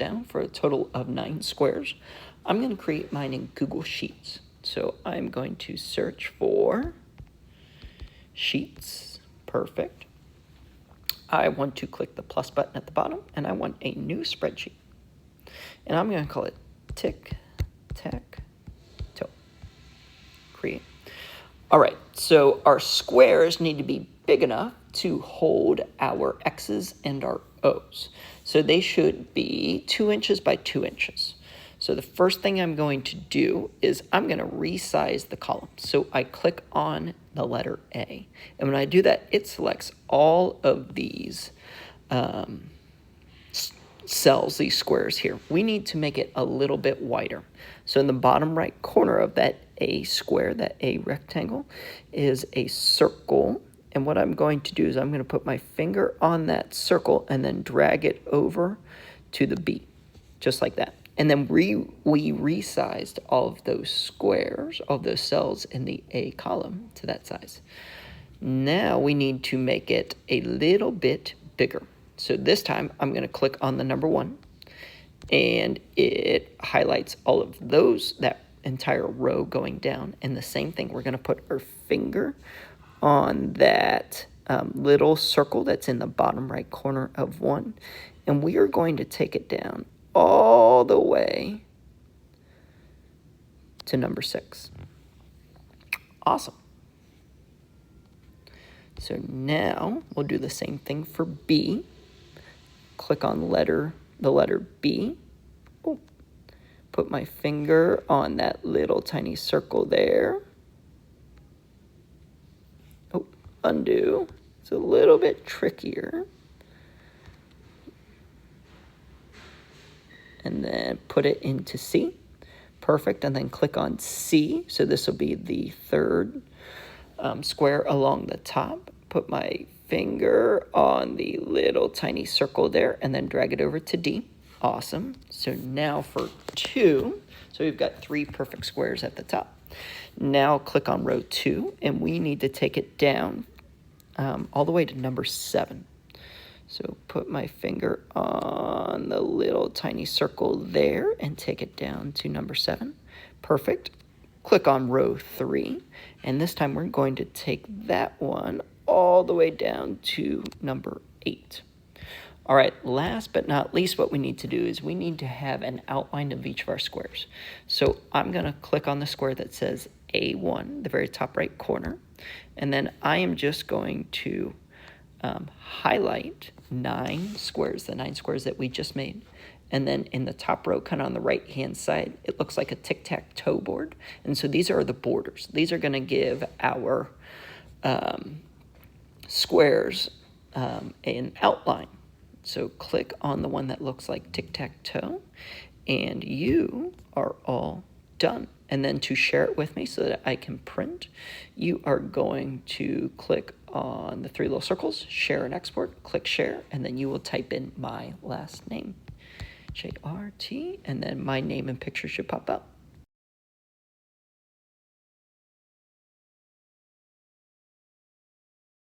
down for a total of 9 squares. I'm going to create mine in Google Sheets. So I'm going to search for Sheets. Perfect. I want to click the plus button at the bottom, and I want a new spreadsheet. And I'm going to call it Tic-Tac-Toe. Create. All right, so our squares need to be big enough to hold our X's and our O's. So they should be 2 inches by 2 inches. So the first thing I'm going to do is I'm going to resize the column. So I click on the letter A. And when I do that, it selects all of these cells, these squares here. We need to make it a little bit wider. So in the bottom right corner of that A square, that A rectangle, is a circle. And what I'm going to do is I'm going to put my finger on that circle and then drag it over to the B, just like that. And then we resized all of those squares, all of those cells in the A column to that size. Now we need to make it a little bit bigger. So this time I'm going to click on the number 1, and it highlights all of those, that entire row going down. And the same thing, we're going to put our finger on that little circle that's in the bottom right corner of 1, and we are going to take it down all the way to number 6. Awesome. So now we'll do the same thing for B. Click on the letter B. Oh, put my finger on that little tiny circle there. Oh, undo. It's a little bit trickier. And then put it into C. Perfect. And then click on C. So this will be the third square along the top. Put my finger on the little tiny circle there and then drag it over to D. Awesome. So now for 2. So we've got 3 perfect squares at the top. Now click on row 2, and we need to take it down all the way to number 7. So put my finger on the little tiny circle there and take it down to number 7. Perfect. Click on row 3, and this time we're going to take that one all the way down to number 8. All right, last but not least, what we need to do is we need to have an outline of each of our squares. So I'm going to click on the square that says A1, the very top right corner, and then I am just going to highlight 9 squares, the 9 squares that we just made. And then in the top row, kind of on the right-hand side, it looks like a tic-tac-toe board. And so these are the borders. These are going to give our squares an outline. So click on the one that looks like tic-tac-toe, and you are all done. And then to share it with me so that I can print, you are going to click on the 3 little circles, share and export, click share, and then you will type in my last name, JRT, and then my name and picture should pop up.